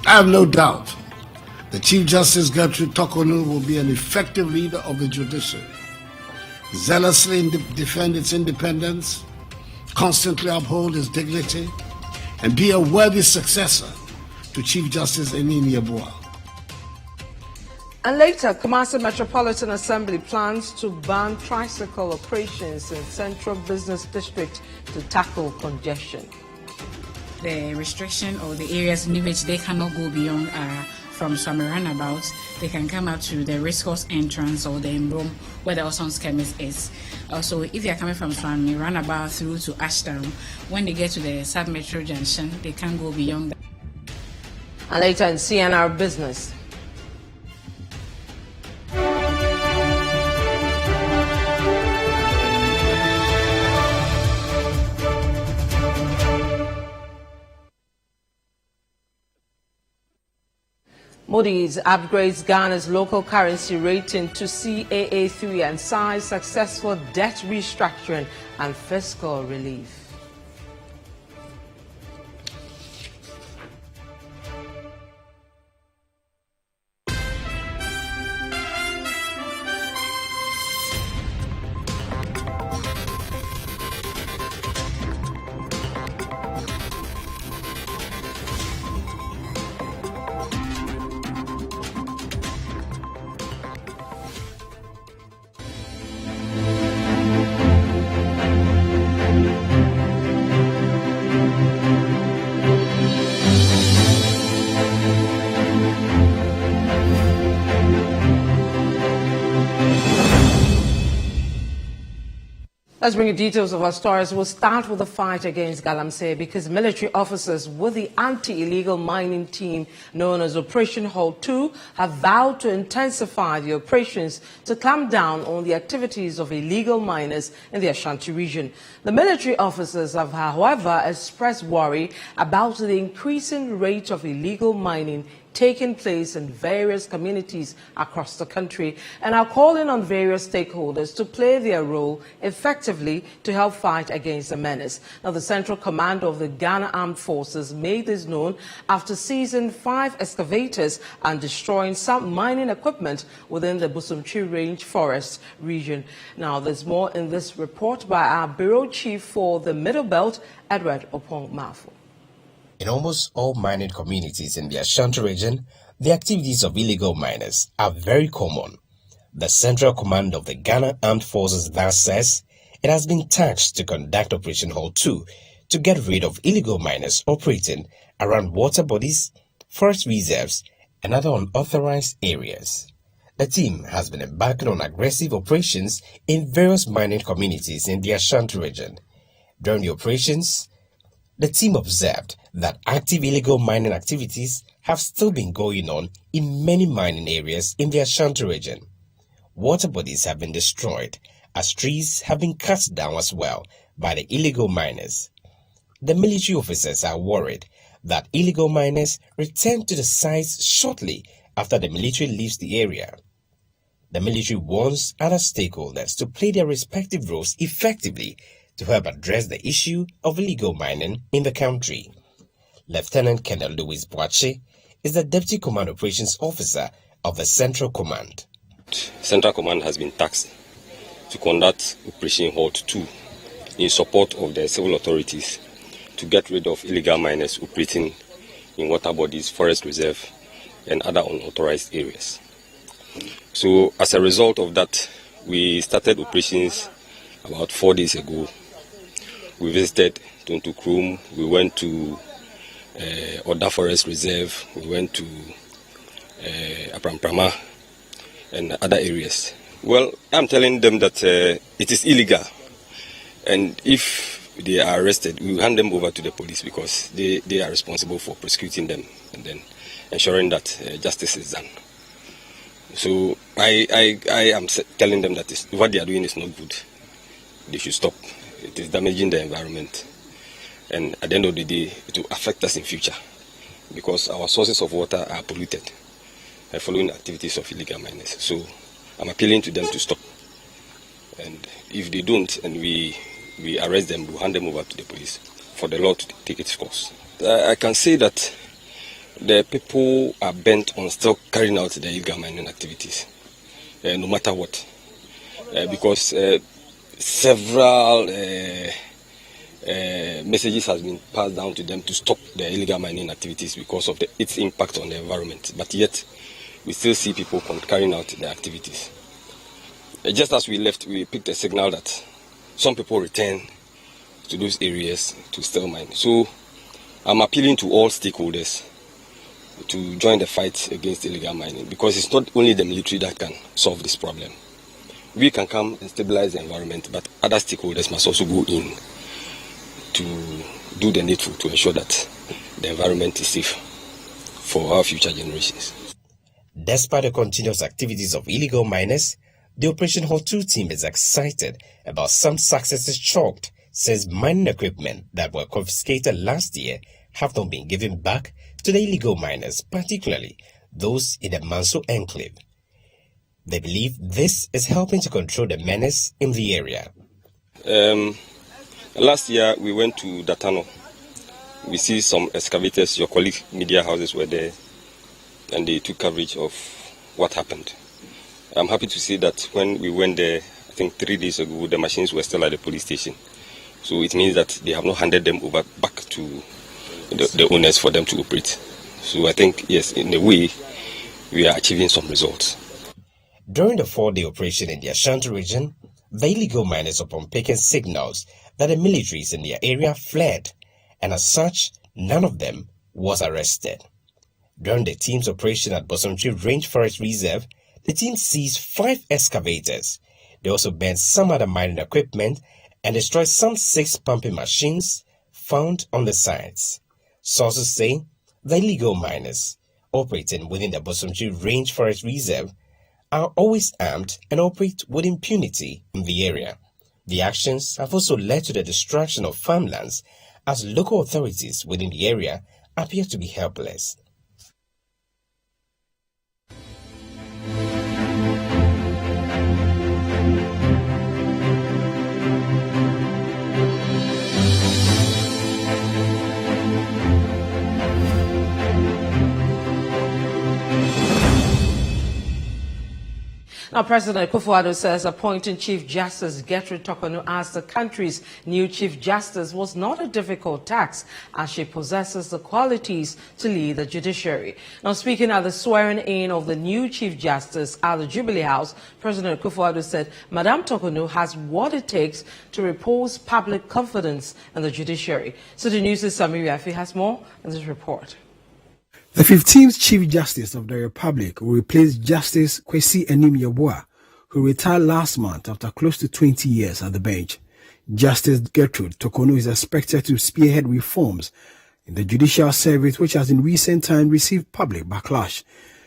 I have no doubt the Chief Justice Gertrude Tokonu will be an effective leader of the judiciary, zealously defend its independence, constantly uphold its dignity, and be a worthy successor to Chief Justice Enini Yeboah. And later, Kumasi Metropolitan Assembly plans to ban tricycle operations in Central Business District to tackle congestion. The restriction or the areas in which they cannot go beyond from some roundabouts, they can come out to the racecourse entrance or the Mbrom where the Oson's chemist is. Also, if they are coming from Swami roundabout through to Ashtown, when they get to the Sub-Metro Junction, they can't go beyond that. And later in CNR Business. Moody's upgrades Ghana's local currency rating to CAA3 and cites successful debt restructuring and fiscal relief. Let's bring you details of our stories. We'll start with the fight against Galamsey because military officers with the anti-illegal mining team known as Operation Hall 2 have vowed to intensify the operations to clamp down on the activities of illegal miners in the Ashanti region. The military officers have, however, expressed worry about the increasing rate of illegal mining taking place in various communities across the country and are calling on various stakeholders to play their role effectively to help fight against the menace. Now, the Central Command of the Ghana Armed Forces made this known after seizing 5 excavators and destroying some mining equipment within the Busumchi Range Forest region. Now, there's more in this report by our Bureau Chief for the Middle Belt, Edward Opong Mafu. In almost all mining communities in the Ashanti region, the activities of illegal miners are very common. The Central Command of the Ghana Armed Forces thus says it has been tasked to conduct Operation Hall 2 to get rid of illegal miners operating around water bodies, forest reserves, and other unauthorized areas. The team has been embarking on aggressive operations in various mining communities in the Ashanti region. During the operations, the team observed that active illegal mining activities have still been going on in many mining areas in the Ashanti region. Water bodies have been destroyed as trees have been cut down as well by the illegal miners. The military officers are worried that illegal miners return to the sites shortly after the military leaves the area. The military warns other stakeholders to play their respective roles effectively to help address the issue of illegal mining in the country. Lieutenant Colonel Louis Boache is the Deputy Command Operations Officer of the Central Command. Central Command has been tasked to conduct Operation Hall 2 in support of the civil authorities to get rid of illegal miners operating in water bodies, forest reserve, and other unauthorized areas. So as a result of that, we started operations about 4 days ago. We visited Tonto Krum, we went to Oda Forest Reserve, we went to Apramprama and other areas. Well, I'm telling them that it is illegal, and if they are arrested, we will hand them over to the police because they are responsible for prosecuting them and then ensuring that justice is done. So I am telling them that what they are doing is not good. They should stop. It is damaging the environment, and at the end of the day, it will affect us in future because our sources of water are polluted following activities of illegal miners. So I'm appealing to them to stop, and if they don't and we arrest them, we'll hand them over to the police for the law to take its course. I can say that the people are bent on still carrying out the illegal mining activities, no matter what, because several messages has been passed down to them to stop the illegal mining activities because of its impact on the environment. But yet, we still see people carrying out the activities. Just as we left, we picked a signal that some people return to those areas to still mine. So I'm appealing to all stakeholders to join the fight against illegal mining, because it's not only the military that can solve this problem. We can come and stabilize the environment, but other stakeholders must also go in to do the needful to ensure that the environment is safe for our future generations. Despite the continuous activities of illegal miners, the Operation Hall 2 team is excited about some successes chalked since mining equipment that were confiscated last year have not been given back to the illegal miners, particularly those in the Manso enclave. They believe this is helping to control the menace in the area. Last year we went to Datano. We see some excavators, your colleague media houses were there, and they took coverage of what happened. I'm happy to say that when we went there, I think 3 days ago, the machines were still at the police station. So it means that they have not handed them over back to the owners for them to operate. So I think, yes, in a way, we are achieving some results. During the 4-day operation in the Ashanti region, the illegal miners, upon picking signals that the militaries in their area, fled, and as such, none of them was arrested. During the team's operation at Bosomtwi Rainforest Reserve, the team seized 5 excavators. They also burned some other mining equipment and destroyed some 6 pumping machines found on the sites. Sources say the illegal miners operating within the Bosomtwi Rainforest Reserve are always armed and operate with impunity in the area. The actions have also led to the destruction of farmlands, as local authorities within the area appear to be helpless. Now, President Akufo-Addo says appointing Chief Justice Gertrude Tokonu as the country's new Chief Justice was not a difficult task, as she possesses the qualities to lead the judiciary. Now, speaking at the swearing-in of the new Chief Justice at the Jubilee House, President Akufo-Addo said Madame Tokonu has what it takes to repose public confidence in the judiciary. So the News' Samiri Afi has more in this report. The 15th Chief Justice of the Republic will replace Justice Kwesi Anim-Yeboah, who retired last month after close to 20 years at the bench. Justice Gertrude Tokonu is expected to spearhead reforms in the judicial service, which has in recent times received public backlash.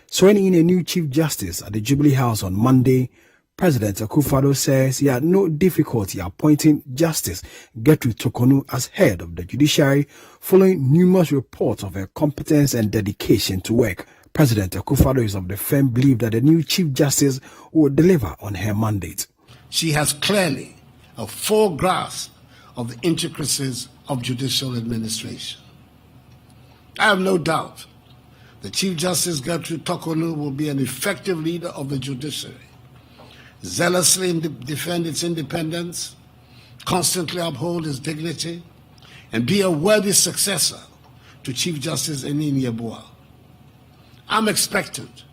Swearing in a new Chief Justice at the Jubilee House on Monday, President Akufo-Addo says he had no difficulty appointing Justice Gertrude Tokonu as head of the judiciary, following numerous reports of her competence and dedication to work. President Akufo-Addo is of the firm belief that the new Chief Justice will deliver on her mandate. She has clearly a full grasp of the intricacies of judicial administration. I have no doubt that Chief Justice Gertrude Tokonu will be an effective leader of the judiciary, zealously defend its independence, constantly uphold its dignity, and be a worthy successor to Chief Justice Anim-Yeboah. I'm expectant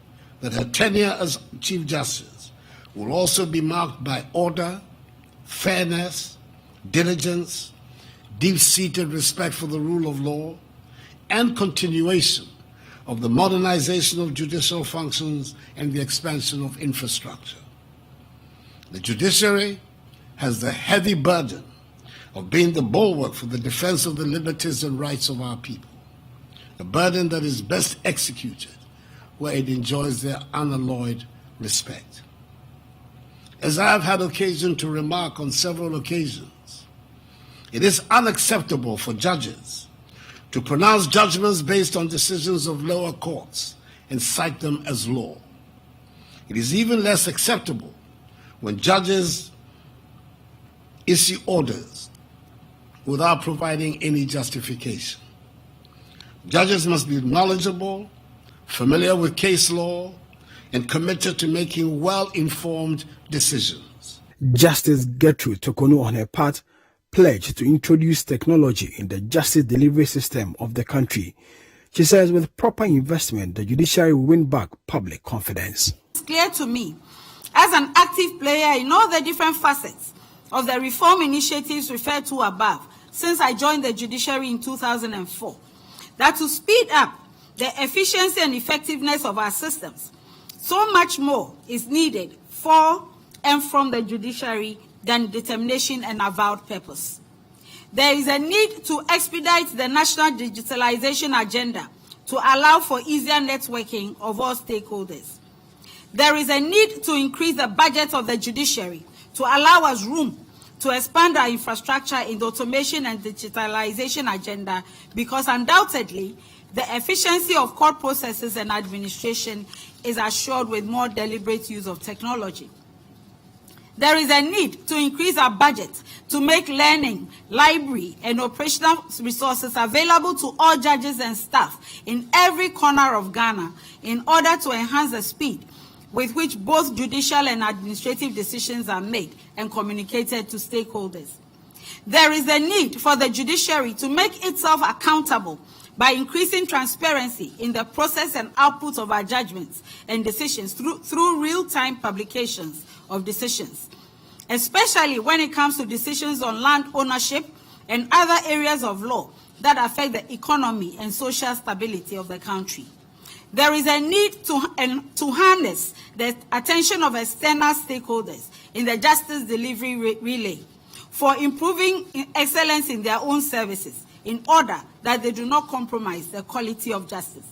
that her tenure as Chief Justice will also be marked by order, fairness, diligence, deep-seated respect for the rule of law, and continuation of the modernization of judicial functions and the expansion of infrastructure. The judiciary has the heavy burden of being the bulwark for the defense of the liberties and rights of our people, a burden that is best executed where it enjoys their unalloyed respect. As I have had occasion to remark on several occasions, it is unacceptable for judges to pronounce judgments based on decisions of lower courts and cite them as law. It is even less acceptable when judges issue orders without providing any justification. Judges must be knowledgeable, familiar with case law, and committed to making well-informed decisions. Justice Gertrude Tokonu, on her part, pledged to introduce technology in the justice delivery system of the country. She says with proper investment, the judiciary will win back public confidence. It's clear to me, as an active player in all the different facets of the reform initiatives referred to above, since I joined the judiciary in 2004, that to speed up the efficiency and effectiveness of our systems, so much more is needed for and from the judiciary than determination and avowed purpose. There is a need to expedite the national digitalization agenda to allow for easier networking of all stakeholders. There is a need to increase the budget of the judiciary to allow us room to expand our infrastructure in the automation and digitalization agenda, because undoubtedly the efficiency of court processes and administration is assured with more deliberate use of technology. There is a need to increase our budget to make learning, library, and operational resources available to all judges and staff in every corner of Ghana in order to enhance the speed with which both judicial and administrative decisions are made and communicated to stakeholders. There is a need for the judiciary to make itself accountable by increasing transparency in the process and output of our judgments and decisions through real-time publications of decisions, especially when it comes to decisions on land ownership and other areas of law that affect the economy and social stability of the country. There is a need to harness the attention of external stakeholders in the justice delivery relay for improving excellence in their own services in order that they do not compromise the quality of justice.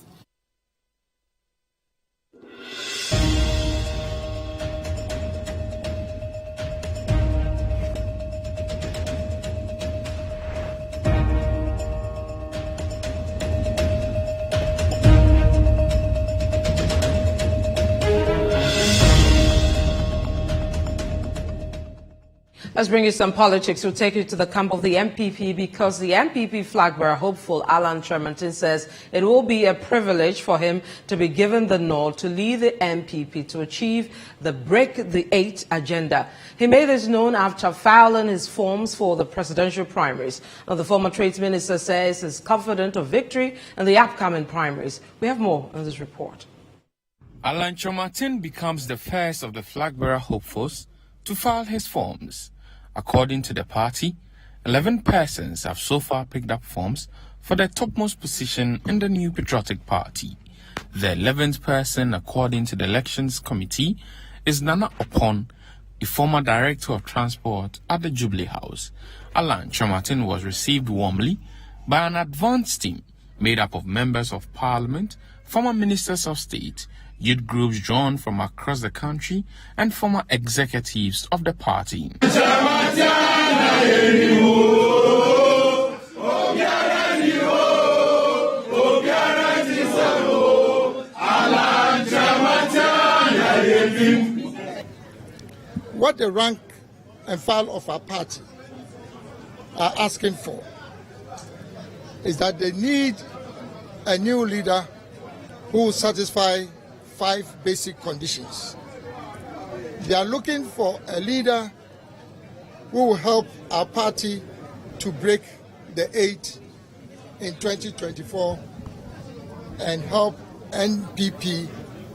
Let's bring you some politics. We'll take you to the camp of the MPP, because the MPP flag-bearer hopeful Alan Tremontin says it will be a privilege for him to be given the nod to lead the MPP to achieve the Break the Eight agenda. He made this known after filing his forms for the presidential primaries. Now, the former trade minister says he's confident of victory in the upcoming primaries. We have more in this report. Alan Tremontin becomes the first of the flag-bearer hopefuls to file his forms. According to the party, 11 persons have so far picked up forms for the topmost position in the New Patriotic Party. The 11th person, according to the Elections Committee, is Nana Opon, a former Director of Transport at the Jubilee House. Alan Tremontin was received warmly by an advanced team made up of members of Parliament, former Ministers of State, youth groups drawn from across the country, and former executives of the party. What the rank and file of our party are asking for is that they need a new leader who will satisfy 5 basic conditions. They are looking for a leader who will help our party to break the 8 in 2024 and help NPP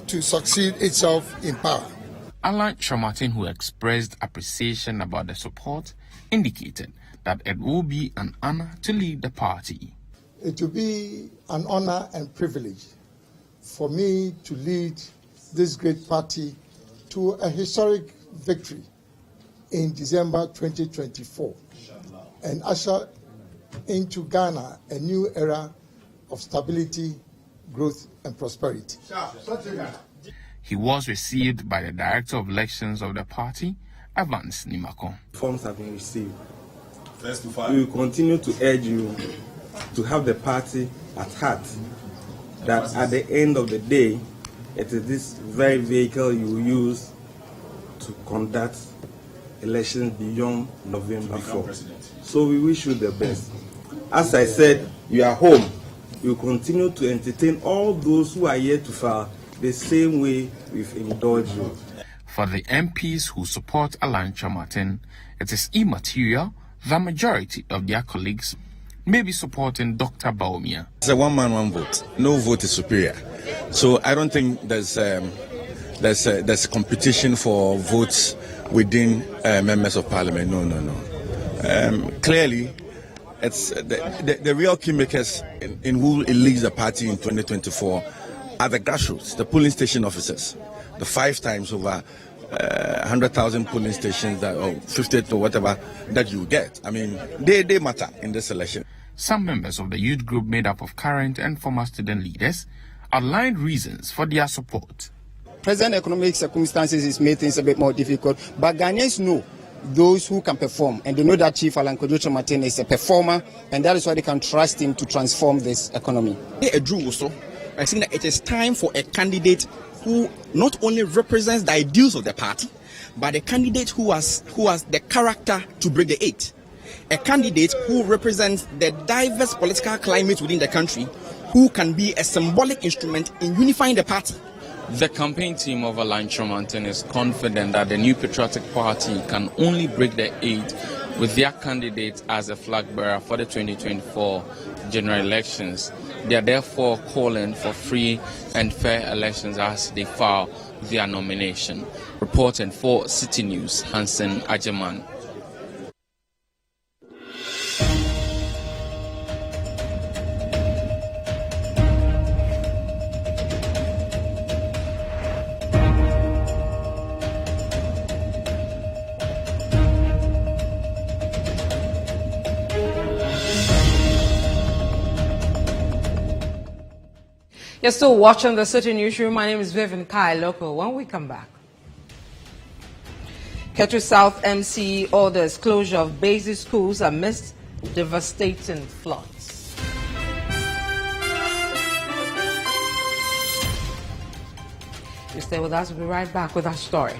to succeed itself in power. Alan Tremontin, who expressed appreciation about the support, indicated that it will be an honor to lead the party. It will be an honor and privilege for me to lead this great party to a historic victory in December 2024 and usher into Ghana a new era of stability, growth, and prosperity. He was received by the Director of Elections of the party, Evans Nimako. Forms have been received. We will continue to urge you to have the party at heart, that at the end of the day, it is this very vehicle you will use to conduct elections beyond November 4. So we wish you the best. As I said, you are home. we will continue to entertain all those who are yet to file the same way we've indulged you. For the MPs who support Alan Chamatin, it is immaterial the majority of their colleagues may be supporting Dr. Baumia. It's a one-man, one vote. No vote is superior. So I don't think there's competition for votes within members of parliament. No. Clearly, it's the real keymakers in who leads the party in 2024 are the grassroots, the polling station officers, the 5 times over 100,000 polling stations that, or 50 or whatever that you get. I mean, they matter in this election. Some members of the youth group made up of current and former student leaders outlined reasons for their support. Present economic circumstances is made things a bit more difficult, but Ghanaians know those who can perform, and they know that Chief Alan Chamatin is a performer, and that is why they can trust him to transform this economy. I think that it is time for a candidate who not only represents the ideals of the party, but a candidate who has the character to break the 8. A candidate who represents the diverse political climate within the country, who can be a symbolic instrument in unifying the party. The campaign team of Alan Chamatin is confident that the New Patriotic Party can only break the 8 with their candidate as a flag bearer for the 2024 general elections. They are therefore calling for free and fair elections as they file their nomination. Reporting for Citi News, Hansen Ajeman. You're still watching the Citi Newsroom. My name is Vivian Kai Loco. When we come back, Ketu South MC orders closure of basic schools amidst devastating floods. You stay with us. We'll be right back with our story.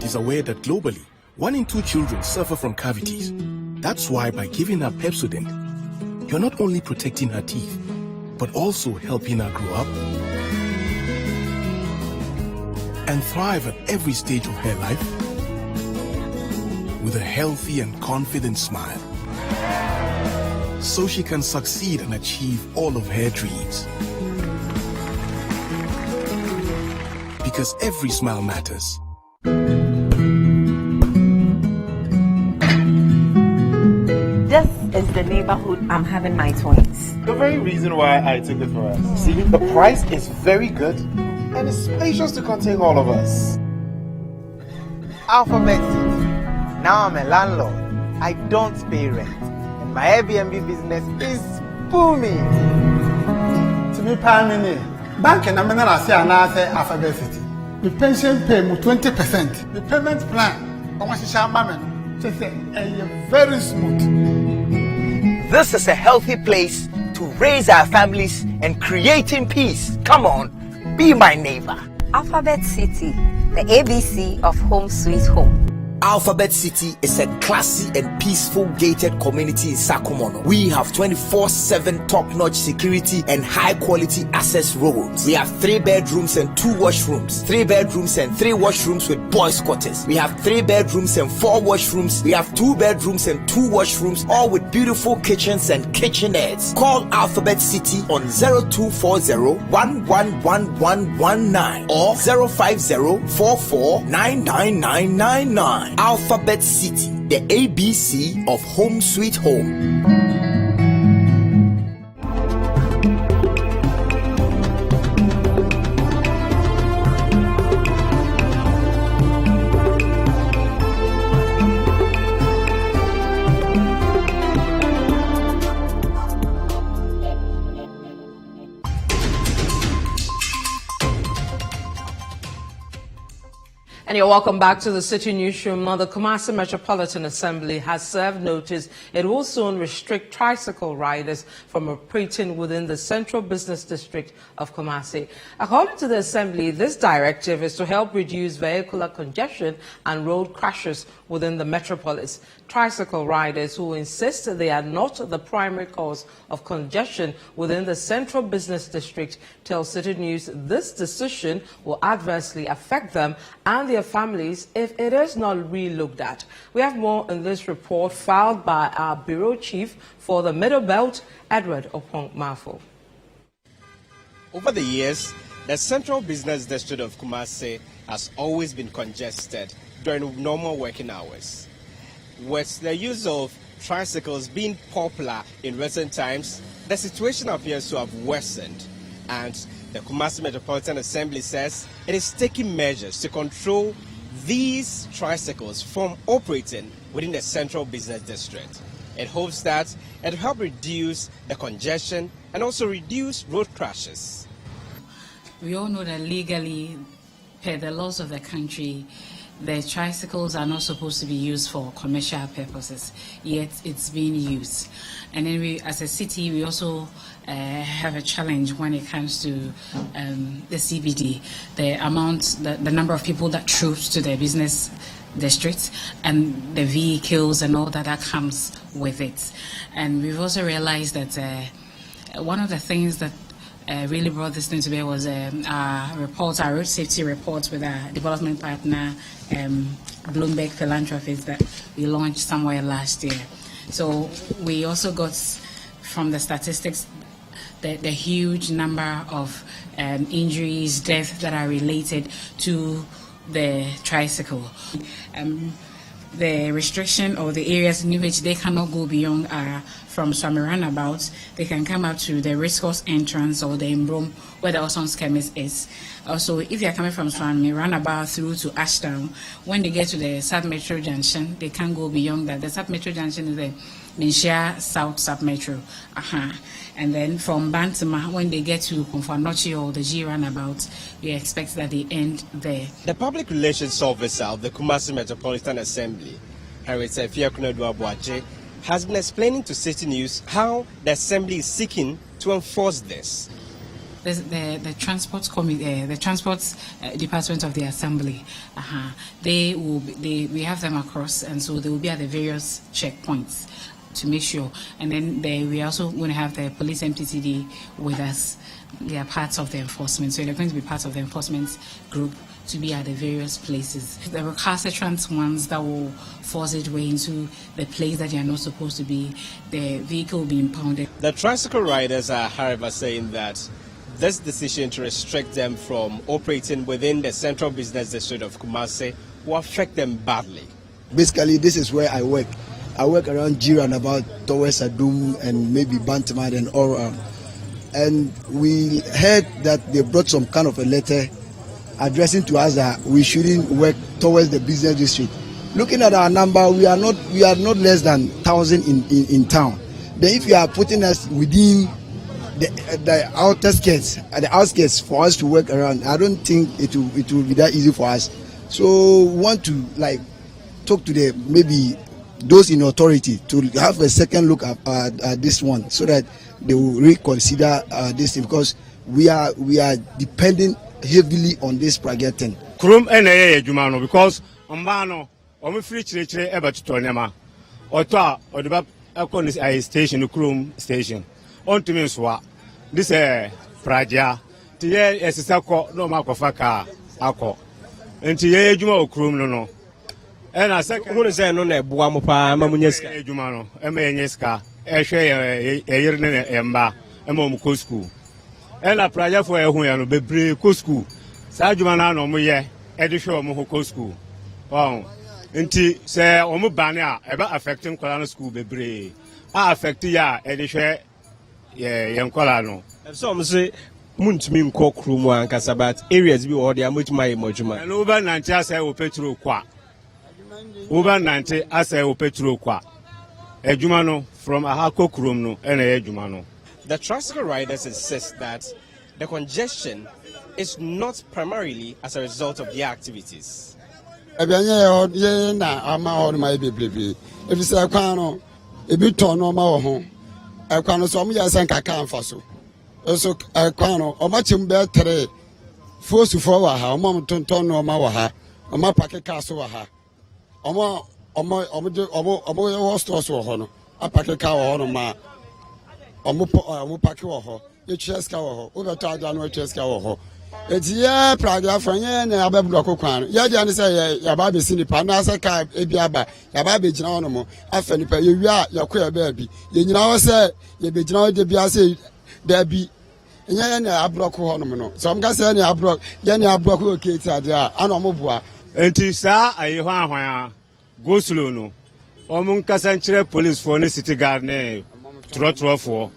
Is aware that globally, 1 in 2 children suffer from cavities. That's why by giving her Pepsodent, you're not only protecting her teeth, but also helping her grow up and thrive at every stage of her life with a healthy and confident smile, so she can succeed and achieve all of her dreams. Because every smile matters. This is the neighborhood I'm having my twins. The very reason why I took it for us. See, the price is very good and it's spacious to contain all of us. Alphabet City. Now I'm a landlord. I don't pay rent. And my Airbnb business is booming. To me, Pamini, bank and I'm going to say Alphabet City. The pension pay 20%. The payment plan, I want to share my very smooth. This is a healthy place to raise our families and creating peace. Come on, be my neighbor. Alphabet City, the ABC of Home Sweet Home. Alphabet City is a classy and peaceful gated community in Sakumono. We have 24/7 top-notch security and high-quality access roads. We have 3 bedrooms and 2 washrooms, 3 bedrooms and 3 washrooms with boys' quarters. We have 3 bedrooms and 4 washrooms. We have 2 bedrooms and 2 washrooms, all with beautiful kitchens and kitchenettes. Call Alphabet City on 0240-111119 or 050-44-99999. Alphabet City, the ABC of Home Sweet Home. And you're welcome back to the City Newsroom. Now, the Kumasi Metropolitan Assembly has served notice it will soon restrict tricycle riders from operating within the Central Business District of Kumasi. According to the Assembly, this directive is to help reduce vehicular congestion and road crashes within the metropolis. Tricycle riders who insist they are not the primary cause of congestion within the Central Business District tell City News this decision will adversely affect them and their families if it is not re-looked at. We have more in this report filed by our Bureau Chief for the Middle Belt, Edward Opong-Mafo. Over the years, the Central Business District of Kumasi has always been congested during normal working hours. With the use of tricycles being popular in recent times, the situation appears to have worsened, and the Kumasi Metropolitan Assembly says it is taking measures to control these tricycles from operating within the Central Business District. It hopes that it will help reduce the congestion and also reduce road crashes. We all know that legally, per the laws of the country, the tricycles are not supposed to be used for commercial purposes, yet it's being used. And then we, as a city, we also have a challenge when it comes to the CBD, the number of people that troops to the business districts and the vehicles and all that comes with it. And we've also realized that one of the things that really brought this thing to bear was our road safety report with our development partner, Bloomberg Philanthropies, that we launched somewhere last year. So we also got from the statistics the huge number of injuries, deaths that are related to the tricycle. The restriction or the areas in which they cannot go beyond are from Swami Roundabout. They can come up to the Racecourse entrance or the Newsroom where the Oson's chemist is. Also, if they are coming from Swami Roundabout through to Ashtown, when they get to the South Metro Junction, they can't go beyond that. The South Metro Junction is the Minshia South Sub Metro. And then from Bantama, when they get to Konfanochi or the G Roundabout, we expect that they end there. The Public Relations Officer of the Kumasi Metropolitan Assembly, Harriet Fiakunadu, has been explaining to City News how the Assembly is seeking to enforce this. The transport department of the Assembly, we have them across, and so they will be at the various checkpoints to make sure. And then we are also going to have the police MTCD with us. They are parts of the enforcement, so they're going to be part of the enforcement group to be at the various places. The recalcitrant ones that will force its way into the place that they are not supposed to be, the vehicle will be impounded. The tricycle riders are, however, saying that this decision to restrict them from operating within the Central Business District of Kumasi will affect them badly. Basically, this is where I work. I work around G Roundabout, towards Adum and maybe Bantamad and all around. And we heard that they brought some kind of a letter addressing to us that we shouldn't work towards the business district. Looking at our number, we are not less than 1,000 in town. Then if you are putting us within the outskirts for us to work around, I don't think it will be that easy for us. So we want to talk to maybe those in authority to have a second look at this one, so that they will reconsider this thing, because we are depending heavily on this pragetin. Krum ene jumano because ombano omi free chire eba tutonema oto odiba akon a station Krum station onto me so this praja tiye esisako no makofa ka akọ enti ye juma Krum no ena second who say no na ebua mo pa mamunyeska ejuma no emenyeska ehwe yeyire ne emba emom ko school ena praja for ehun ya no bebre ko school sa adwuma na no mo ye ede hwe mo ko school nti se omo bane a eba affecting kwala no school bebre a affect ya ede hwe ye nkwala no so mo say muntumi nko Krum ankasa but areas bi wo dey amotima ye modwuma no over 90 asai wo petrol kwa over 90 asai wo petrol kwa adwuma no from ahako Krum no ena ye adwuma no. The tricycle riders insist that the congestion is not primarily as a result of their activities. Ebianye ye na ama ho ma bebrebe. If you say kwan no, ebi ton no ma wo ho. Kwan no so mo ya san kaka amfa so. So kwan no, o ma chim be 3 fosu fo wa ha, o ma tonton no ma wa ha. O ma pake ka so wa ha. O mo store so ho no. Apake ka wo ho no ma. O mo pake wo ho. Ye cheska wo ho. O be to aja no cheska wo ho. Etia praga fanye na abablu akokwan ya dia ne say ya ba be sinipa na say ka ebiaba ya ba be gina wono mo afa nipa ye wi a ya ko ya ba bi ye nyina wo say ye be gina wo de bia say da bi enya ya na abroko hono mo no so am ga say na abroko ya na abroko oketi ade a ana mo bua enti sa ayi hwan hwan go slow no omun kasa nkyere police for ne city guard ne trotro for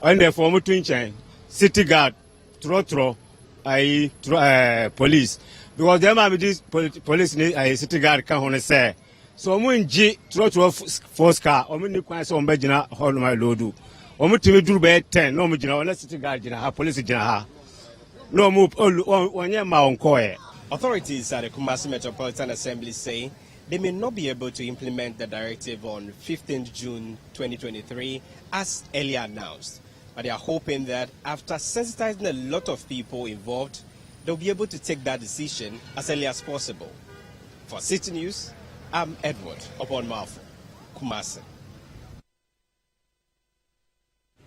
and therefore mo twinchen city guard trotro police because them are this police city guard can only say so mo nji trotro force car o mo ni kwan so mba gina hall my loadu o mo timi duru be 10 no mo gina on city guard gina ha police gina ha no mo onye ma onko e. Authorities at the Kumasi Metropolitan Assembly say they may not be able to implement the directive on 15th June 2023 as earlier announced. But they are hoping that after sensitizing a lot of people involved, they'll be able to take that decision as early as possible. For Citi News, I'm Edward Obonmafo, Kumasi.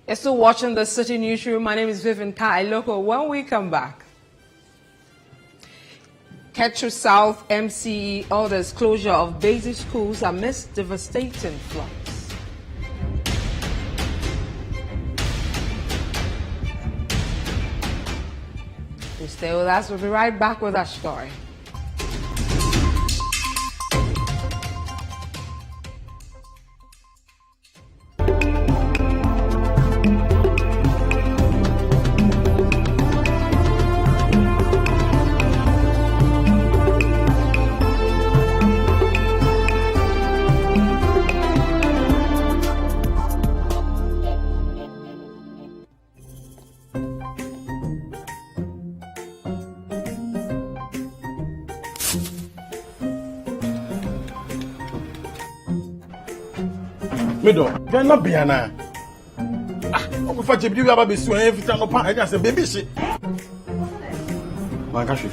You're still watching the Citi Newsroom. My name is Vivian Kai Loco. When we come back, Ketchu South MCE orders closure of basic schools amidst devastating floods. Stay with us. We'll be right back with our story. Mido, then not be an eye. I'm going to you about this every time. I just say, baby, shit. Mankashi.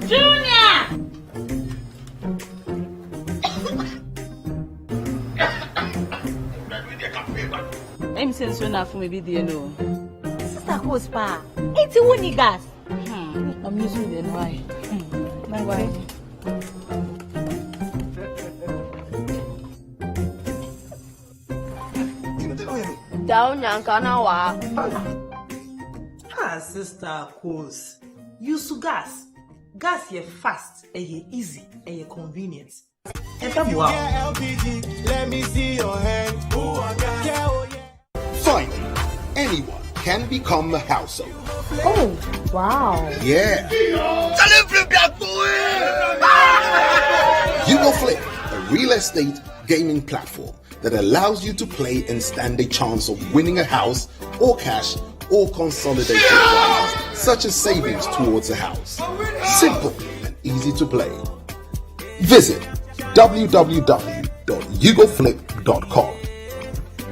Junior! I'm saying so enough for maybe the no. Sister Cospa, it's a winning gas. I'm using the why. My wife. Down Yankanawa. Ah, Sister Cos. Use gas. Gas ye fast, and ye easy, and ye convenient. And come wow. Let me see your hand. Finally, anyone can become a household. Oh, wow. Yeah. You go Flip, a real estate gaming platform that allows you to play and stand a chance of winning a house or cash or consolidated prizes, such as savings towards a house. Simple and easy to play. Visit www.ugoflip.com.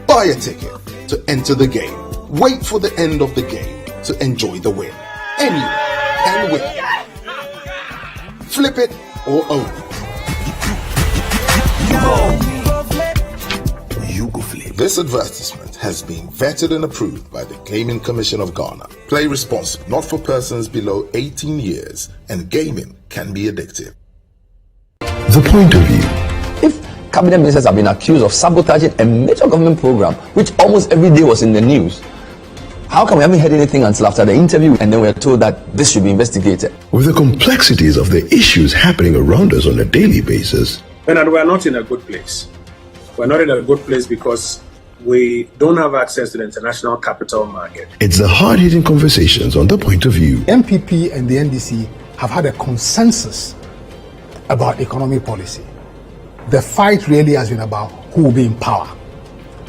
Buy a ticket to enter the game. Wait for the end of the game to enjoy the win. Anyone can win. Flip it or own it. This advertisement has been vetted and approved by the Gaming Commission of Ghana. Play responsibly, not for persons below 18 years, and gaming can be addictive. The point of view. If cabinet ministers have been accused of sabotaging a major government program, which almost every day was in the news, how come we haven't heard anything until after the interview and then we are told that this should be investigated? With the complexities of the issues happening around us on a daily basis, and we are not in a good place. We're not in a good place because we don't have access to the international capital market. it's the hard-hitting conversations on The Point of View. MPP and the NDC have had a consensus about economic policy. The fight really has been about who will be in power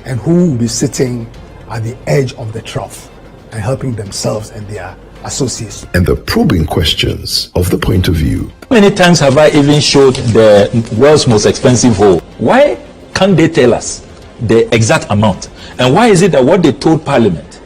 and who will be sitting at the edge of the trough and helping themselves and their associates. And the probing questions of the point of view. How many times have I even showed the world's most expensive hole? Why can't they tell us the exact amount? And why is it that what they told Parliament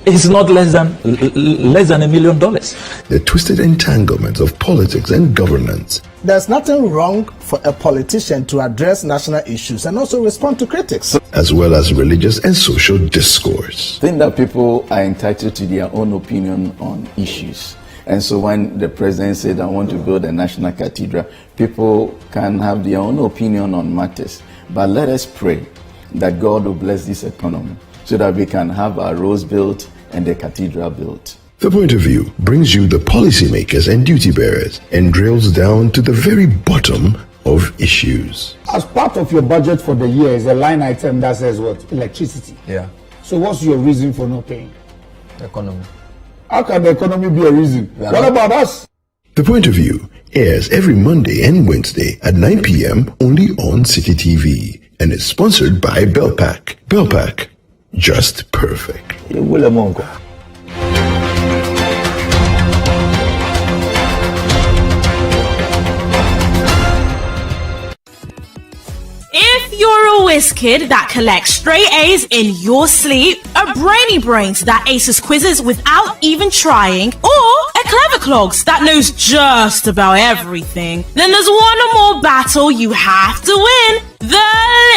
is not less than $1 million? The twisted entanglements of politics and governance. There's nothing wrong for a politician to address national issues and also respond to critics. As well as religious and social discourse. I think that people are entitled to their own opinion on issues. And so when the president said, I want to build a national cathedral, people can have their own opinion on matters. But let us pray that God will bless this economy so that we can have our roads built and the cathedral built. The point of view brings you the policymakers and duty bearers and drills down to the very bottom of issues. As part of your budget for the year is a line item that says what? Electricity. Yeah. So what's your reason for not paying? Economy. How can the economy be a reason? What about us? The point of view airs every Monday and Wednesday at 9 p.m. only on Citi TV and is sponsored by Belpac. Belpac, just perfect. If you're a whiz kid that collects straight A's in your sleep, a brainy brains that aces quizzes without even trying, or a clever clogs that knows just about everything, then there's one more battle you have to win. The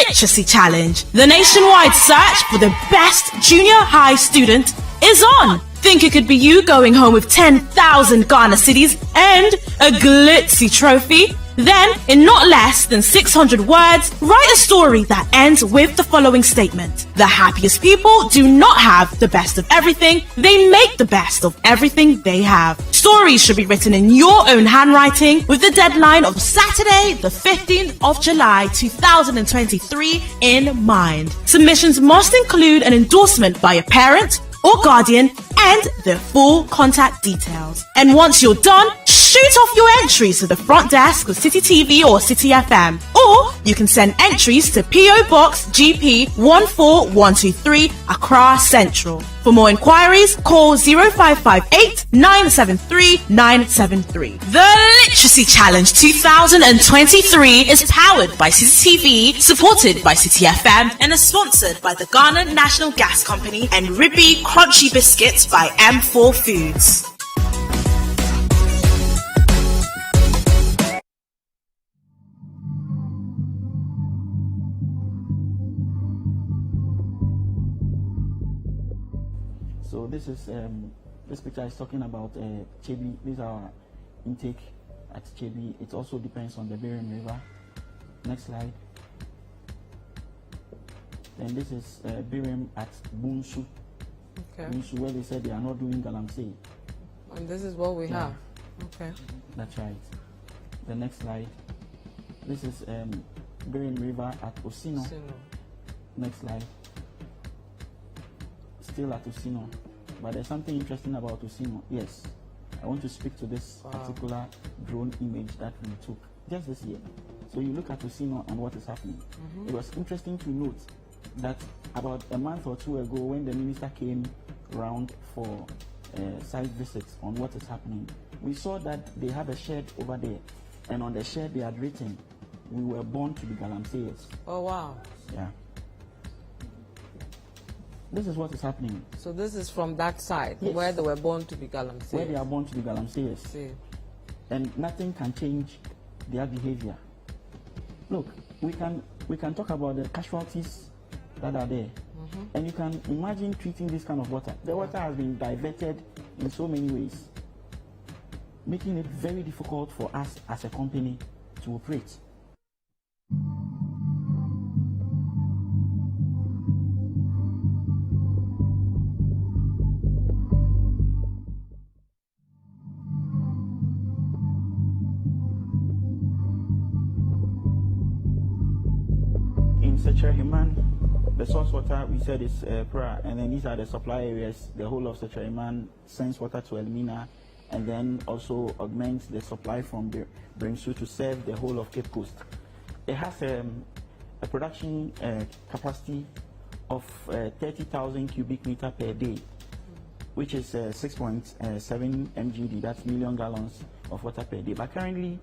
Literacy Challenge. The nationwide search for the best junior high student is on. Think it could be you going home with 10,000 Ghana cedis and a glitzy trophy? Then, in not less than 600 words, write a story that ends with the following statement. The happiest people do not have the best of everything, they make the best of everything they have. Stories should be written in your own handwriting with the deadline of Saturday, the 15th of July 2023 in mind. Submissions must include an endorsement by a parent or guardian and their full contact details. And once you're done, shoot off your entries to the front desk of Citi TV or Citi FM. Or you can send entries to PO Box GP 14123 Accra Central. For more inquiries, call 0558 973 973. The Literacy Challenge 2023 is powered by Citi TV, supported by Citi FM, and is sponsored by the Ghana National Gas Company and Ribby Crunchy Biscuits by M4 Foods. So this is this picture is talking about Chebi. These are our intake at Chebi. It also depends on the Birim River. Next slide. Then this is Birim at Bunsu. Okay. Bunsu, where they said they are not doing galamsey. And this is what we have. Okay. That's right. The next slide. This is Birim River at Osino. Next slide. Still at Osino. But there's something interesting about Osino. Yes. I want to speak to this particular drone image that we took just this year. So you look at Osino and what is happening. It was interesting to note that about a month or two ago, when the minister came round for site visits on what is happening, we saw that they have a shed over there, and on the shed they had written, "We were born to be galamseyers." Oh wow. Yeah. This is what is happening. So this is from that side, Yes. where they were born to be galamseyers. Where they are born to be galamseyers. And nothing can change their behavior. Look, we can talk about the casualties that are there. And you can imagine treating this kind of water. The water has been diverted in so many ways, making it very difficult for us as a company to operate. In Sechereman, the source water we said is Pra, and then these are the supply areas. The whole of Sechereman sends water to Elmina, and then also augments the supply from Brimsu to serve the whole of Cape Coast. It has a production capacity of 30,000 cubic meter per day. which is 6.7 mgd, that's million gallons of water per day. But currently,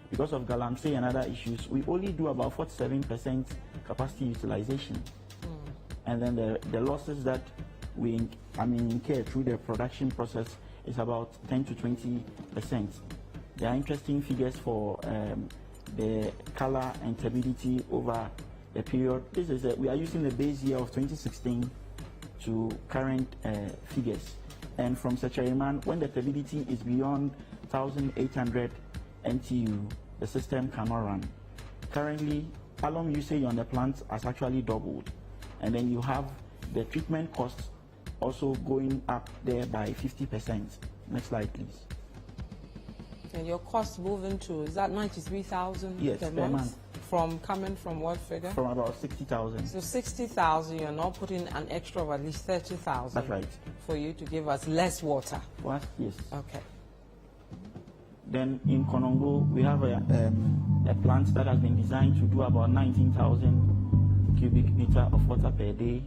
because of galamsey and other issues, we only do about 47% capacity utilization. And then the losses that we incur through the production process is about 10 to 20%. There are interesting figures for the color and turbidity over the period. This is we are using the base year of 2016 to current figures. And from Sechereman, when the turbidity is beyond 1,800 NTU, the system cannot run. Currently, alum usage on the plant has actually doubled. And then you have the treatment costs also going up there by 50%. Next slide, please. And your costs moving to, is that 93,000 yes, per month? Coming from what figure? From about 60,000. So 60,000, you're not putting an extra of at least 30,000. That's right. For you to give us less water. What? Yes. Okay. Then in Konongo, we have a plant that has been designed to do about 19,000 cubic meter of water per day.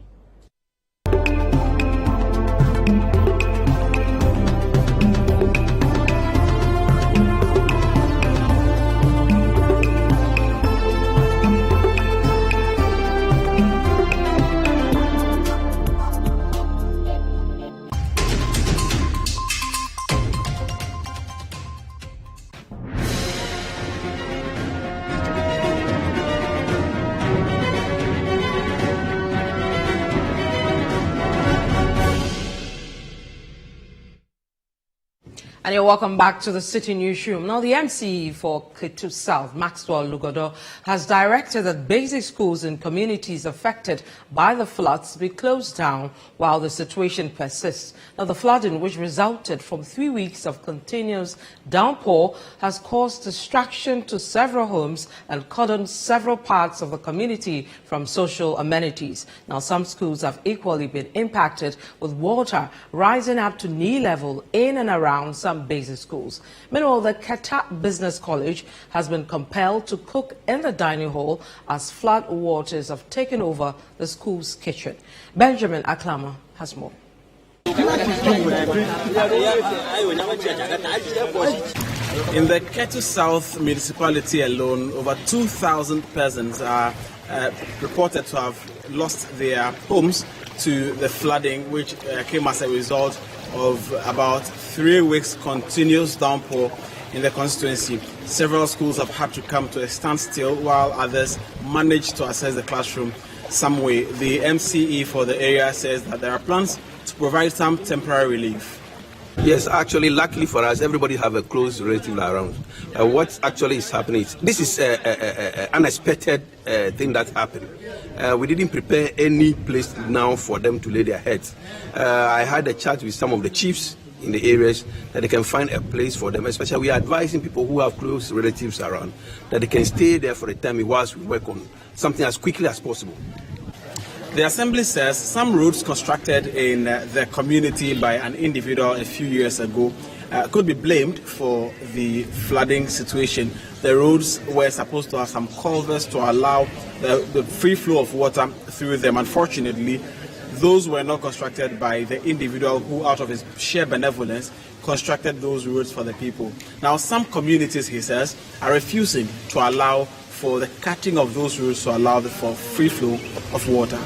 And you're welcome back to the Citi Newsroom. Now, the MCE for Ketu South, Maxwell Lugodo, has directed that basic schools in communities affected by the floods be closed down while the situation persists. Now, the flooding, which resulted from 3 weeks of continuous downpour, has caused destruction to several homes and cordoned several parts of the community from social amenities. Now, some schools have equally been impacted, with water rising up to knee level in and around some basic schools. Meanwhile, the Keta Business College has been compelled to cook in the dining hall as flood waters have taken over the school's kitchen. Benjamin Aklama has more. In the Ketu South municipality alone, over 2,000 persons are reported to have lost their homes to the flooding, which came as a result of about 3 weeks continuous downpour in the constituency. Several schools have had to come to a standstill while others managed to access the classroom some way. The MCE for the area says that there are plans to provide some temporary relief. Yes, actually, luckily for us, everybody have a close relative around. What actually is happening is, this is an unexpected thing that happened. We didn't prepare any place now for them to lay their heads. I had a chat with some of the chiefs in the areas that they can find a place for them, especially we are advising people who have close relatives around that they can stay there for a time whilst we work on something as quickly as possible. The assembly says some roads constructed in the community by an individual a few years ago could be blamed for the flooding situation. The roads were supposed to have some culverts to allow the free flow of water through them. Unfortunately, those were not constructed by the individual who, out of his sheer benevolence, constructed those roads for the people. Now, some communities, he says, are refusing to allow for the cutting of those roads to allow for free flow of water.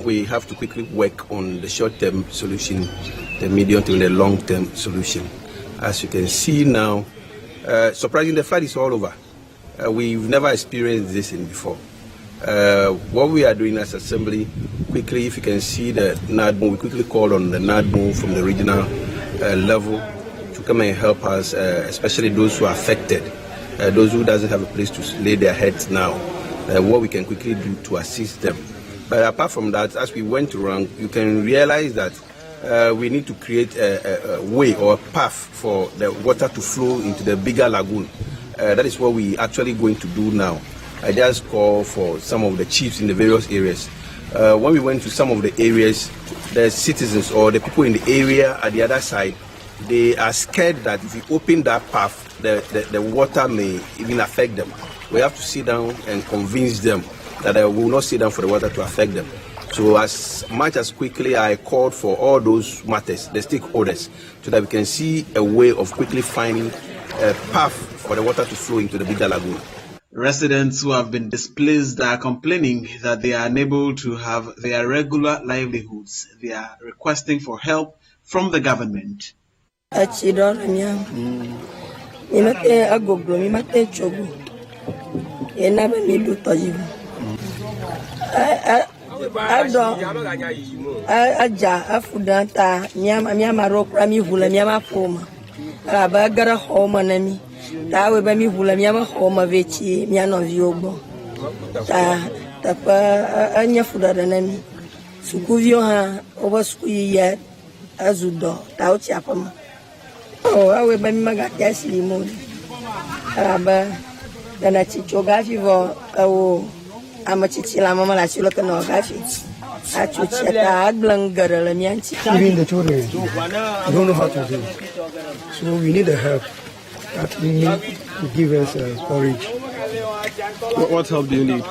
We have to quickly work on the short-term solution, the medium-term and the long-term solution. As you can see now, surprisingly, the flood is all over. We've never experienced this before. What we are doing as assembly, quickly, if you can see the NADMO, we quickly called on the NADMO from the regional level to come and help us, especially those who are affected, those who doesn't have a place to lay their heads now, what we can quickly do to assist them. But apart from that, as we went around, you can realize that we need to create a way or a path for the water to flow into the bigger lagoon. That is what we actually going to do now. I just call for some of the chiefs in the various areas. When we went to some of the areas, the citizens or the people in the area at the other side, they are scared that if we open that path, the water may even affect them. We have to sit down and convince them that we will not sit down for the water to affect them. So as much as quickly I called for all those matters, the stakeholders, so that we can see a way of quickly finding a path for the water to flow into the bigger lagoon. Residents who have been displaced are complaining that they are unable to have their regular livelihoods. They are requesting for help from the government. Tawe ba mi hula mi ama homa vechi mi ano viobo ta pa anya fuda na mi sukuvio ha oba suku ya azudo ta uchi apama o awe ba mi magati asimo aba na chicho gafi vo o amachichi la mama la chilo kana gafi achuchi ta aglangara la mi anchi even the children don't know how to do, so we need the help. That we need to give us storage. What help do you need?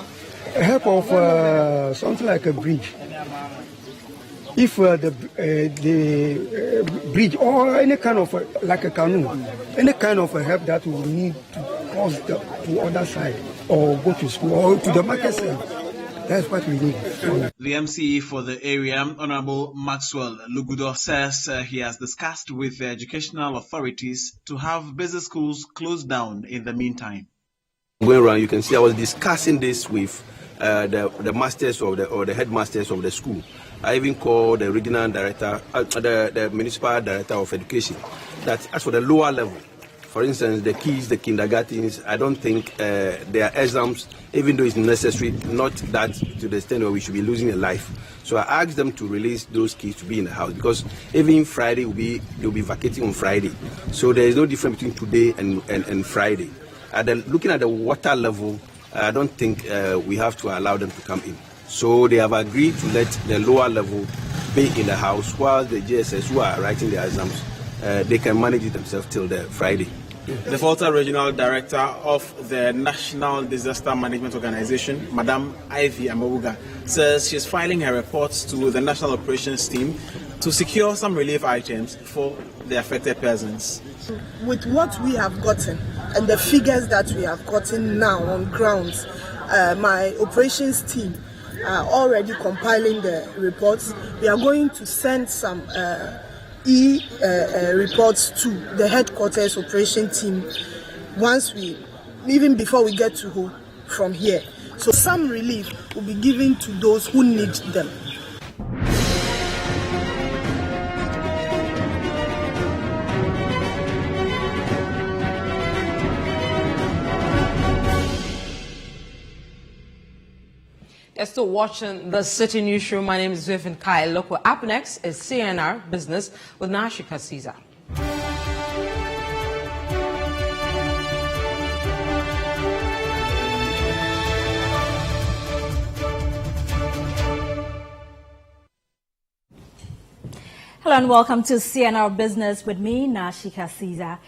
Help of something like a bridge. If the bridge or any kind of like a canoe, any kind of help that we need to cross to other side or go to school or to the market center. That's what we need. The MCE for the area, Honorable Maxwell Lugudo, says he has discussed with the educational authorities to have business schools closed down in the meantime. Going around, you can see I was discussing this with the masters or the headmasters of the school. I even called the regional director, the municipal director of education, that as for the lower level, for instance, the kids, the kindergartens, I don't think their exams, even though it's necessary, not that to the extent where we should be losing a life. So I asked them to release those kids to be in the house, because even Friday they'll be vacating on Friday. So there is no difference between today and Friday. Looking at the water level, I don't think we have to allow them to come in. So they have agreed to let the lower level be in the house, while the JSS who are writing their exams, they can manage it themselves till the Friday. The Volta Regional Director of the National Disaster Management Organization, Madam Ivy Amawuga, says she's filing her reports to the National Operations Team to secure some relief items for the affected persons. With what we have gotten and the figures that we have gotten now on ground, my operations team are already compiling the reports. We are going to send some reports to the headquarters operation team even before we get to home from here. So some relief will be given to those who need them. You're still watching the Citi Newsroom. My name is Vivian Kai. Look, up next is CNR Business with Nashika Caesar. Hello and welcome to CNR Business with me, Nashika Caesar.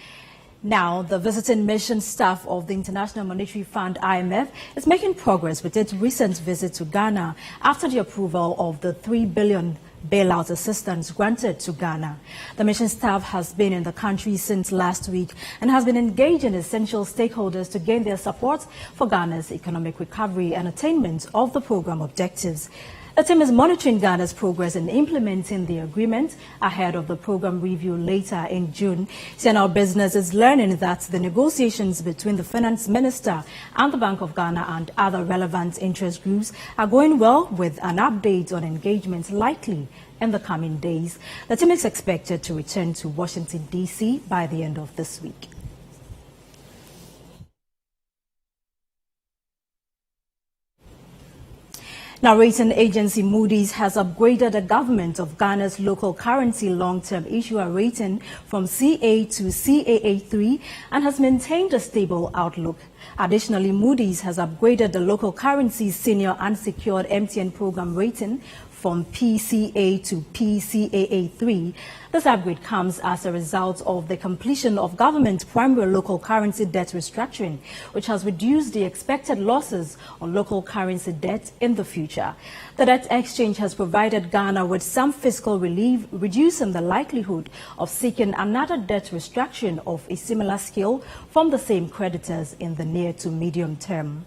Now, the visiting mission staff of the International Monetary Fund, IMF, is making progress with its recent visit to Ghana after the approval of the $3 billion bailout assistance granted to Ghana. The mission staff has been in the country since last week and has been engaging essential stakeholders to gain their support for Ghana's economic recovery and attainment of the program objectives. The team is monitoring Ghana's progress in implementing the agreement ahead of the program review later in June. CNR Business is learning that the negotiations between the finance minister and the Bank of Ghana and other relevant interest groups are going well, with an update on engagement likely in the coming days. The team is expected to return to Washington, D.C. by the end of this week. Now, rating agency Moody's has upgraded the government of Ghana's local currency long-term issuer rating from CA to CAA3 and has maintained a stable outlook. Additionally, Moody's has upgraded the local currency senior unsecured MTN program rating from PCA to PCAA3. This upgrade comes as a result of the completion of government primary local currency debt restructuring, which has reduced the expected losses on local currency debt in the future. The debt exchange has provided Ghana with some fiscal relief, reducing the likelihood of seeking another debt restructuring of a similar scale from the same creditors in the near to medium term.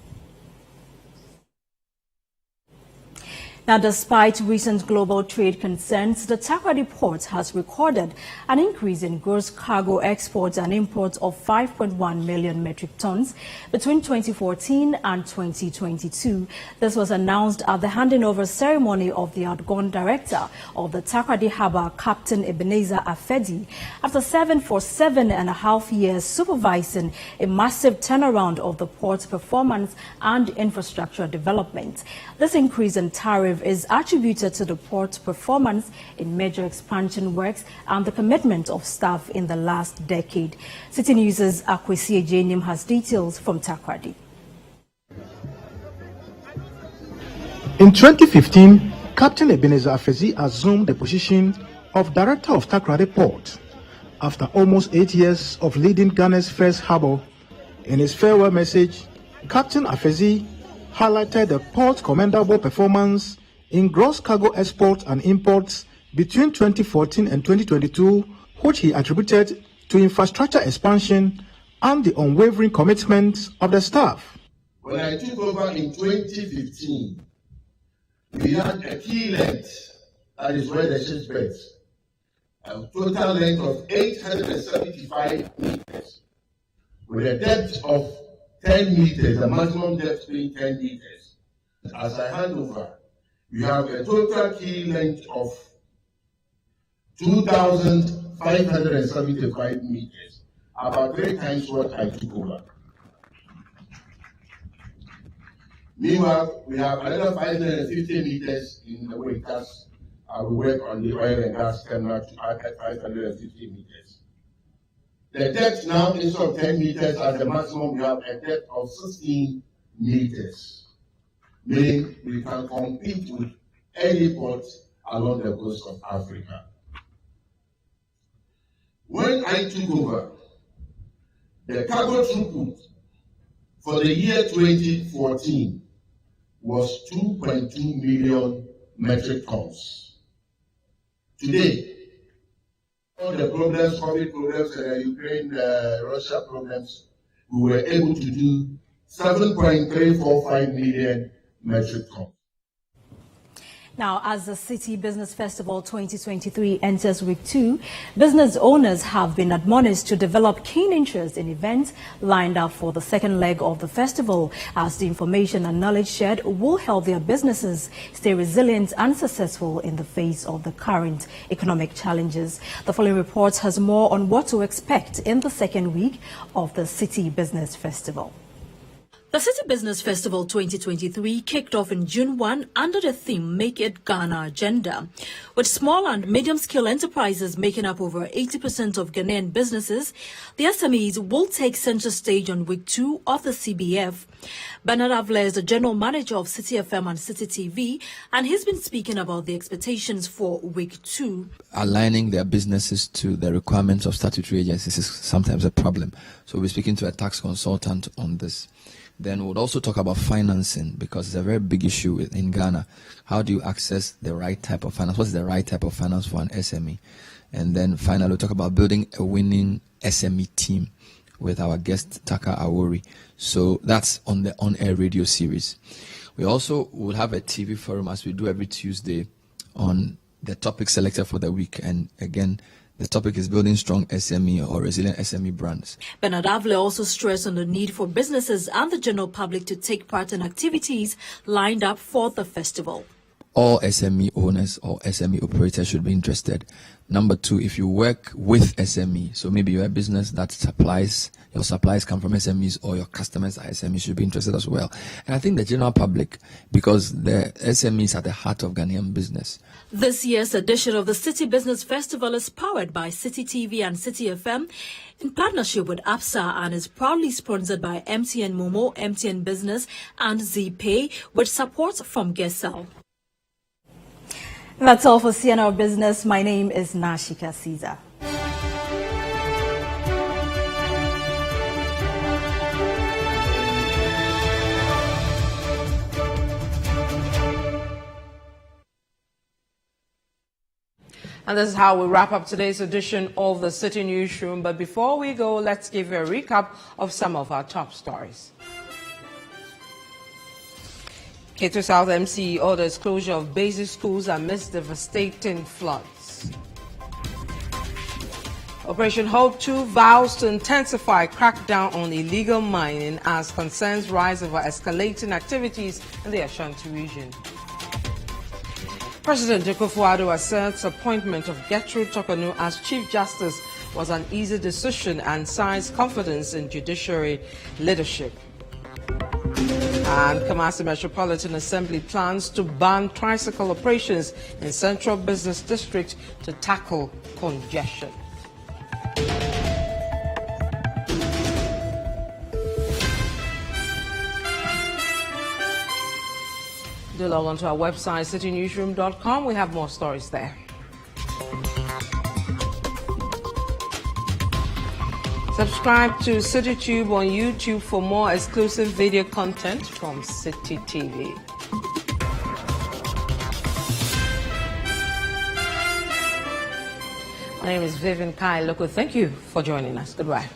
Now, despite recent global trade concerns, the Takoradi port has recorded an increase in gross cargo exports and imports of 5.1 million metric tons between 2014 and 2022. This was announced at the handing over ceremony of the outgone director of the Takoradi Harbour, Captain Ebenezer Afedi, after serving for 7.5 years supervising a massive turnaround of the port's performance and infrastructure development. This increase in tariff is attributed to the port's performance in major expansion works and the commitment of staff in the last decade. Citi News' Akwesi Ejenim has details from Takoradi. In 2015, Captain Ebenezer Afedi assumed the position of Director of Takoradi Port after almost 8 years of leading Ghana's first harbour. In his farewell message, Captain Afedi highlighted the port's commendable performance in gross cargo exports and imports between 2014 and 2022, which he attributed to infrastructure expansion and the unwavering commitment of the staff. When I took over in 2015, we had a key length, that is where the ship beds, a total length of 875 meters, with a depth of 10 meters, the maximum depth being 10 meters. As I hand over, we have a total key length of 2,575 meters, about 3 times what I took over. Meanwhile, we have another 550 meters in the way as we work on the oil and gas terminal to add 550 meters. The depth now, instead of 10 meters at the maximum, we have a depth of 16 meters, meaning we can compete with any port along the coast of Africa. When I took over, the cargo throughput for the year 2014 was 2.2 million metric tons. Today, all the problems, COVID problems, and Ukraine, Russia problems, we were able to do 7.345 million metric tons. Now, as the Citi Business Festival 2023 enters week 2, business owners have been admonished to develop keen interest in events lined up for the second leg of the festival, as the information and knowledge shared will help their businesses stay resilient and successful in the face of the current economic challenges. The following report has more on what to expect in the second week of the Citi Business Festival. The Citi Business Festival 2023 kicked off in June 1 under the theme Make It Ghana Agenda. With small and medium-scale enterprises making up over 80% of Ghanaian businesses, the SMEs will take center stage on week 2 of the CBF. Bernard Avler is the general manager of Citi FM and Citi TV, and he's been speaking about the expectations for week 2. Aligning their businesses to the requirements of statutory agencies is sometimes a problem. So we'll be speaking to a tax consultant on this. Then we'll also talk about financing, because it's a very big issue in Ghana. How do you access the right type of finance? What's the right type of finance for an SME? And then finally, we'll talk about building a winning SME team with our guest, Taka Awori. So that's on the on-air radio series. We also will have a TV forum, as we do every Tuesday, on the topic selected for the week. And again, the topic is building strong SME or resilient SME brands. Bernard Avler also stressed on the need for businesses and the general public to take part in activities lined up for the festival. All SME owners or SME operators should be interested. Number 2, if you work with SME, so maybe you're a business that supplies, your supplies come from SMEs or your customers are SMEs, should be interested as well. And I think the general public, because the SMEs are at the heart of Ghanaian business. This year's edition of the Citi Business Festival is powered by Citi TV and Citi FM in partnership with APSA and is proudly sponsored by MTN Momo, MTN Business and ZPay with support from Gesal. That's all for CNR Business. My name is Nashika Caesar. And this is how we wrap up today's edition of the Citi Newsroom. But before we go, let's give you a recap of some of our top stories. Cato South MCE orders closure of basic schools amidst devastating floods. Operation Hope 2 vows to intensify crackdown on illegal mining as concerns rise over escalating activities in the Ashanti region. President Akufo-Addo asserts appointment of Gertrude Tokonu as Chief Justice was an easy decision and cites confidence in judiciary leadership. And Kumasi Metropolitan Assembly plans to ban tricycle operations in Central Business District to tackle congestion. Do log on to our website, citinewsroom.com. We have more stories there. Subscribe to CityTube on YouTube for more exclusive video content from Citi TV. My name is Vivian Kai Loko. Thank you for joining us. Goodbye.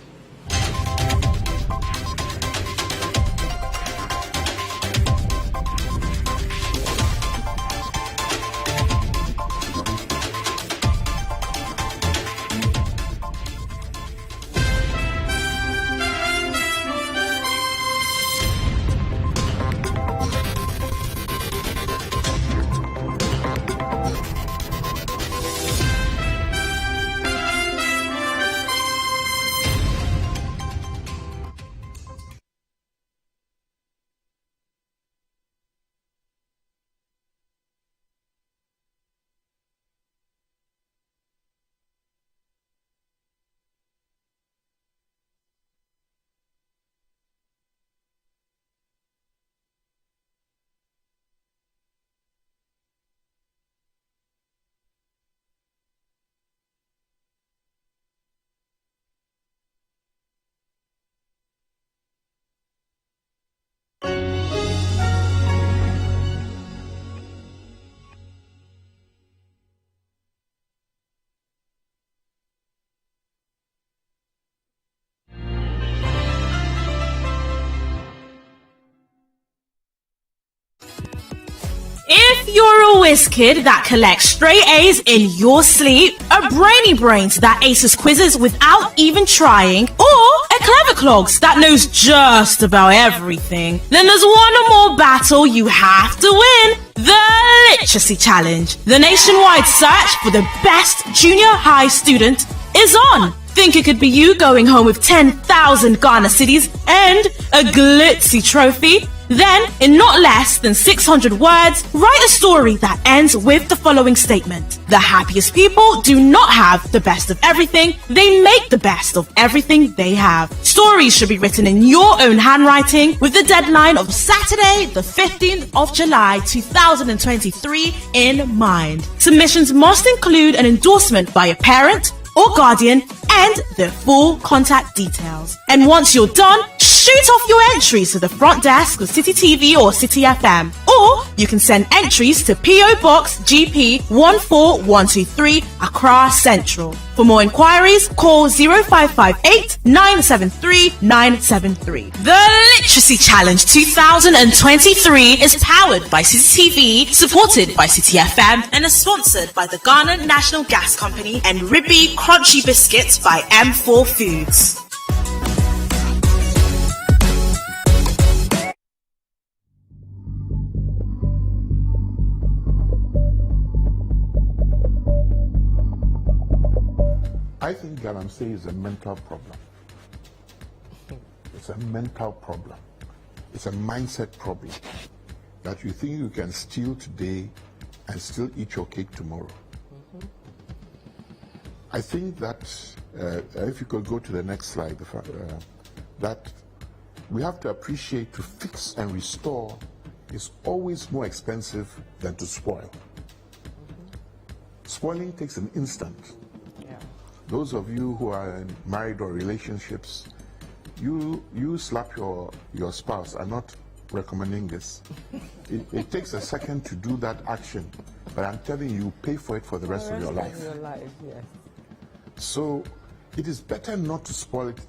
If you're a whiz kid that collects straight A's in your sleep, a brainy brains that aces quizzes without even trying, or a clever clogs that knows just about everything, then there's one or more battle you have to win. The Literacy Challenge. The nationwide search for the best junior high student is on. Think it could be you going home with 10,000 Ghana cedis and a glitzy trophy? Then, in not less than 600 words, write a story that ends with the following statement. The happiest people do not have the best of everything, they make the best of everything they have. Stories should be written in your own handwriting with the deadline of Saturday, the 15th of July 2023 in mind. Submissions must include an endorsement by a parent or guardian and their full contact details. And once you're done, shoot off your entries to the front desk of Citi TV or Citi FM. Or you can send entries to PO Box GP 14123 Accra Central. For more inquiries, call 0558 973 973. The Literacy Challenge 2023 is powered by Citi TV, supported by Citi FM, and is sponsored by the Ghana National Gas Company and Ribby Crunchy Biscuits by M4 Foods. I think Galamsey is a mental problem. It's a mental problem. It's a mindset problem that you think you can steal today and still eat your cake tomorrow. I think that if you could go to the next slide, that we have to appreciate to fix and restore is always more expensive than to spoil. Spoiling takes an instant. Those of you who are in married or relationships, you slap your spouse. I'm not recommending this. It takes a second to do that action, but I'm telling you, pay for it for the rest of your life. Yes. So it is better not to spoil it